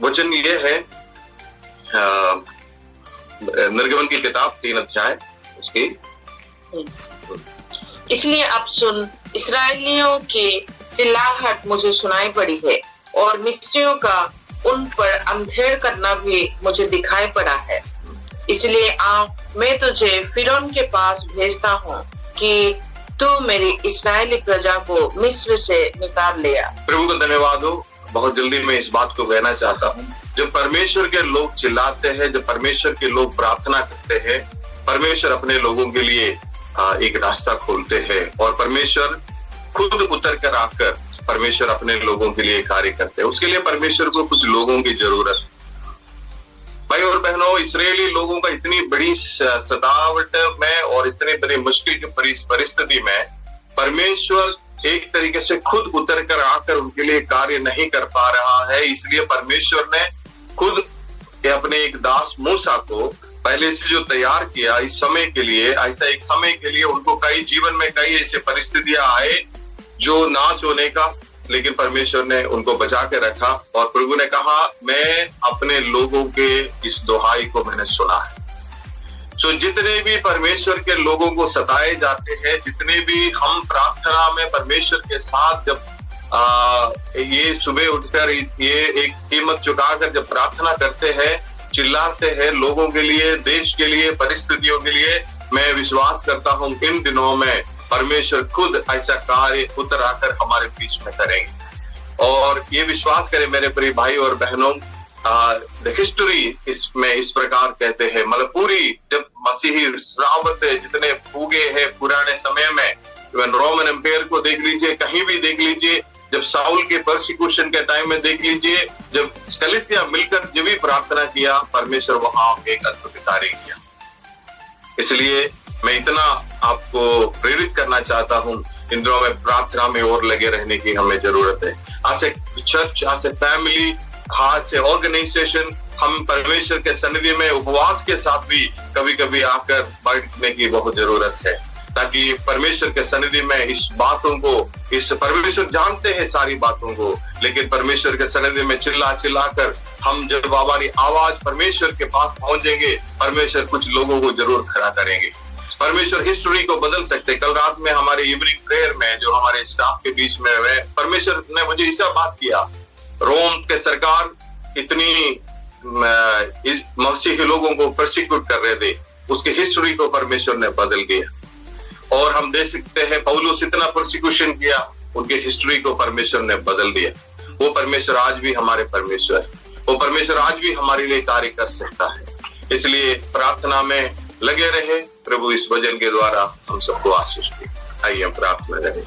वचन ये है निर्गमन की किताब 3 अध्याय उसकी। इसलिए अब सुन, इस्राएलियों की चिल्लाहट मुझे सुनाई पड़ी है और मिस्रियों का उन पर अंधेर करना भी मुझे दिखाई पड़ा है। इसलिए आ, मैं तुझे फिरौन के पास भेजता हूँ कि तू मेरी इस्राएली प्रजा को मिस्र से निकाल ले आ। प्रभु का धन्यवाद हो। बहुत जल्दी मैं इस बात को कहना चाहता हूँ, जब परमेश्वर के लोग चिल्लाते हैं, जब परमेश्वर के लोग प्रार्थना करते हैं, परमेश्वर अपने लोगों के लिए एक रास्ता खोलते हैं और परमेश्वर खुद उतर कर आकर परमेश्वर अपने लोगों के लिए कार्य करते हैं। उसके लिए परमेश्वर को कुछ लोगों की जरूरत। भाई और बहनों, इस्राएली लोगों का इतनी बड़ी सतावट में और इतनी बड़ी मुश्किल की परिस्थिति में परमेश्वर एक तरीके से खुद उतर कर आकर उनके लिए कार्य नहीं कर पा रहा है। इसलिए परमेश्वर ने खुद अपने एक दास मूसा को पहले से जो तैयार किया इस समय के लिए, ऐसा एक समय के लिए उनको कई जीवन में कई ऐसी परिस्थितियां आए जो नाश होने का, लेकिन परमेश्वर ने उनको बचा के रखा और प्रभु ने कहा मैं अपने लोगों के इस दुहाई को मैंने सुना है। सो जितने भी परमेश्वर के लोगों को सताए जाते हैं, जितने भी हम प्रार्थना में परमेश्वर के साथ जब ये सुबह उठकर ये एक कीमत चुकाकर जब प्रार्थना करते हैं, चिल्लाते हैं लोगों के लिए, देश के लिए, परिस्थितियों के लिए, मैं विश्वास करता हूँ इन दिनों में परमेश्वर खुद ऐसा कार्य उतर आकर हमारे बीच में करेंगे। और ये विश्वास करें मेरे प्रिय भाई और बहनों, द हिस्ट्री इसमें इस प्रकार कहते हैं, मतलब पूरी जब मसीही सावत जितने फूगे हैं पुराने समय में, इवन रोमन एम्पायर को देख लीजिए, कहीं भी देख लीजिए, जब साउल के परसिक्यूशन के टाइम में देख लीजिए, जब कलीसिया मिलकर जब भी प्रार्थना किया, परमेश्वर वहां एक अद्भुत कार्य किया। इसलिए मैं इतना आपको प्रेरित करना चाहता हूं, इन दिनों में प्रार्थना में और लगे रहने की हमें जरूरत है। आज से चर्च, आज से फैमिली, आज से ऑर्गेनाइजेशन, हम परमेश्वर के सन्निधि में उपवास के साथ भी कभी कभी आकर बैठने की बहुत जरूरत है, ताकि परमेश्वर के सन्निधि में इस बातों को, इस परमेश्वर जानते हैं सारी बातों को, लेकिन परमेश्वर के सन्निधि में चिल्ला चिल्ला कर हम जब हमारी आवाज परमेश्वर के पास पहुंचेंगे, परमेश्वर कुछ लोगों को जरूर खड़ा करेंगे। परमेश्वर हिस्ट्री को बदल सकते। कल रात में हमारे इवनिंग प्रेयर में जो हमारे स्टाफ के बीच में है, परमेश्वर ने मुझे ऐसा बात किया, रोम के सरकार इतनी मसीही लोगों को प्रोसिक्यूट कर रहे थे, उसकी हिस्ट्री को परमेश्वर ने बदल दिया। और हम देख सकते हैं पौलुस इतना प्रोसिक्यूशन किया, उनकी हिस्ट्री को परमेश्वर ने बदल दिया। वो परमेश्वर आज भी हमारे परमेश्वर है, वो परमेश्वर आज भी हमारे लिए कार्य कर सकता है। इसलिए प्रार्थना में लगे रहे। प्रभु इस वचन के द्वारा हम सबको आशीष दे। आइए हम प्रार्थना करें।